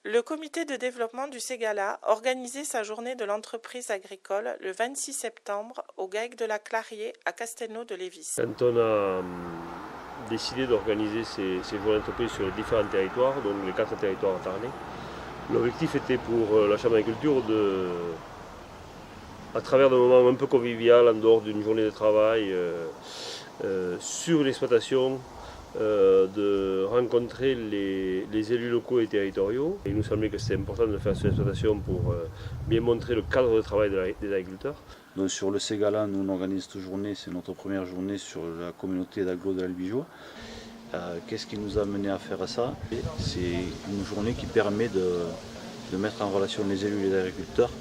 Le comité de développement du Ségala organisait sa journée de l'entreprise agricole le 26 septembre au GAEC de la Clarier à Castelnau-de-Lévis. Quand on a décidé d'organiser ces journées d'entreprise sur les différents territoires, donc les 4 territoires tarnais, l'objectif était pour la Chambre d'agriculture à travers d'un moment un peu convivial en dehors d'une journée de travail sur l'exploitation, de rencontrer les élus locaux et territoriaux. Il nous semblait que c'était important de le faire sur l'exploitation pour bien montrer le cadre de travail des agriculteurs. Donc sur le Ségala, nous on organise cette journée, c'est notre première journée sur la communauté d'agglo de l'Albigeois. Qu'est-ce qui nous a mené à faire ça? C'est une journée qui permet de mettre en relation les élus et les agriculteurs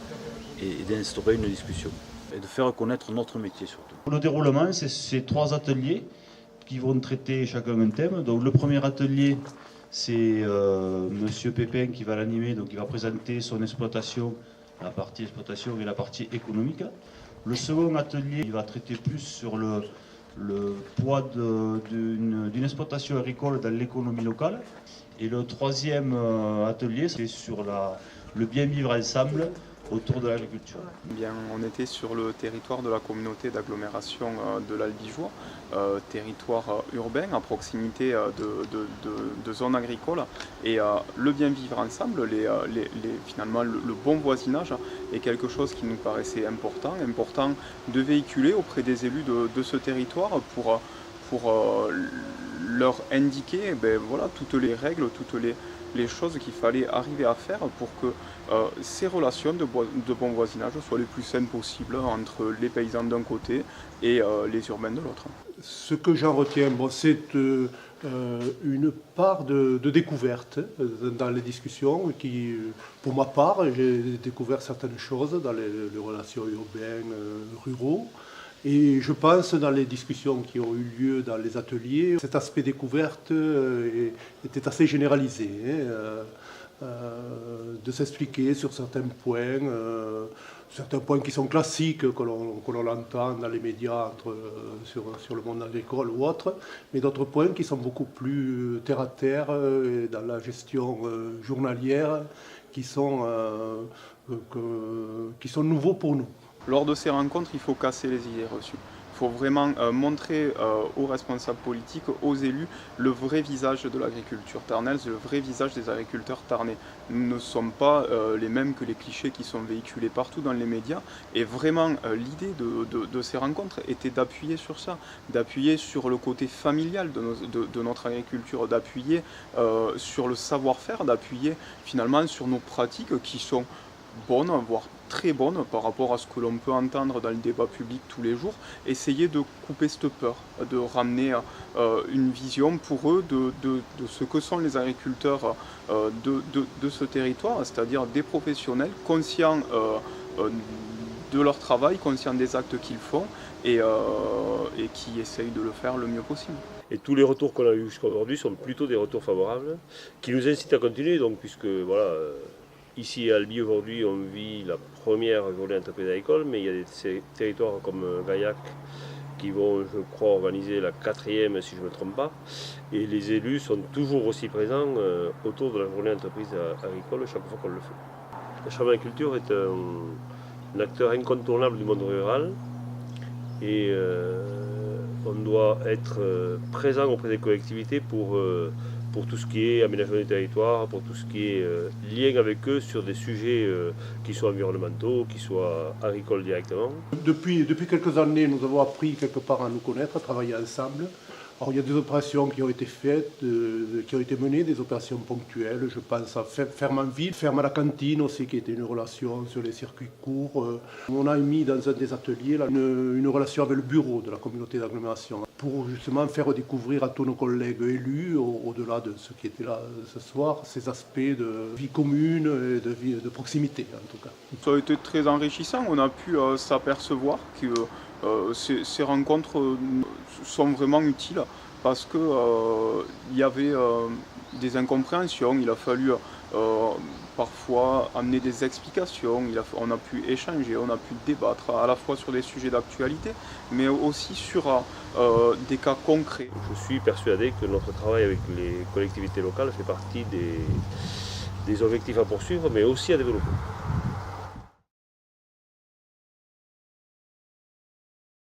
et d'instaurer une discussion et de faire connaître notre métier surtout. Le déroulement, c'est ces 3 ateliers qui vont traiter chacun un thème. Donc le premier atelier, c'est Monsieur Pépin qui va l'animer, donc il va présenter son exploitation, la partie exploitation et la partie économique. Le second atelier, il va traiter plus sur le poids d'une exploitation agricole dans l'économie locale. Et le troisième atelier, c'est sur le bien vivre ensemble autour de l'agriculture. Bien, on était sur le territoire de la communauté d'agglomération de l'Albigeois, territoire urbain à proximité de zones agricoles. Et le bien vivre ensemble, finalement le bon voisinage est quelque chose qui nous paraissait important de véhiculer auprès des élus de ce territoire pour leur indiquer voilà, toutes les règles, toutes les choses qu'il fallait arriver à faire pour que ces relations de bon voisinage soient les plus saines possibles entre les paysans d'un côté et les urbains de l'autre. Ce que j'en retiens, c'est une part de découverte dans les discussions qui, pour ma part, j'ai découvert certaines choses dans les relations urbaines, ruraux. Et je pense dans les discussions qui ont eu lieu dans les ateliers, cet aspect découverte était assez généralisé, de s'expliquer sur certains points qui sont classiques, que l'on entend dans les médias sur le monde agricole ou autre, mais d'autres points qui sont beaucoup plus terre à terre dans la gestion journalière, qui sont nouveaux pour nous. Lors de ces rencontres, il faut casser les idées reçues. Il faut vraiment montrer aux responsables politiques, aux élus, le vrai visage de l'agriculture tarnaise, le vrai visage des agriculteurs tarnais. Nous ne sommes pas les mêmes que les clichés qui sont véhiculés partout dans les médias. Et vraiment, l'idée de ces rencontres était d'appuyer sur ça, d'appuyer sur le côté familial de notre agriculture, d'appuyer sur le savoir-faire, d'appuyer finalement sur nos pratiques qui sont bonnes, voire très bonnes par rapport à ce que l'on peut entendre dans le débat public tous les jours, essayer de couper cette peur, de ramener une vision pour eux de ce que sont les agriculteurs de ce territoire, c'est-à-dire des professionnels conscients de leur travail, conscients des actes qu'ils font et qui essayent de le faire le mieux possible. Et tous les retours qu'on a eus jusqu'à aujourd'hui sont plutôt des retours favorables, qui nous incitent à continuer, donc, puisque voilà. Ici à Albi aujourd'hui on vit la première journée d'entreprise agricole, mais il y a des territoires comme Gaillac qui vont, je crois, organiser la 4e si je ne me trompe pas. Et les élus sont toujours aussi présents autour de la journée d'entreprise agricole chaque fois qu'on le fait. La Chambre d'agriculture est un acteur incontournable du monde rural et on doit être présent auprès des collectivités pour tout ce qui est aménagement du territoire, pour tout ce qui est lien avec eux sur des sujets qui soient environnementaux, qui soient agricoles directement. Depuis quelques années, nous avons appris quelque part à nous connaître, à travailler ensemble. Alors, il y a des opérations qui ont été faites, qui ont été menées, des opérations ponctuelles. Je pense à Ferme en ville, Ferme à la cantine aussi, qui était une relation sur les circuits courts. On a mis dans un des ateliers là, une relation avec le bureau de la communauté d'agglomération pour justement faire découvrir à tous nos collègues élus, au-delà de ceux qui étaient là ce soir, ces aspects de vie commune et de proximité en tout cas. Ça a été très enrichissant, on a pu s'apercevoir que ces rencontres sont vraiment utiles parce qu'il y avait des incompréhensions, il a fallu parfois amener des explications, on a pu échanger, on a pu débattre à la fois sur des sujets d'actualité mais aussi sur des cas concrets. Je suis persuadé que notre travail avec les collectivités locales fait partie des objectifs à poursuivre, mais aussi à développer.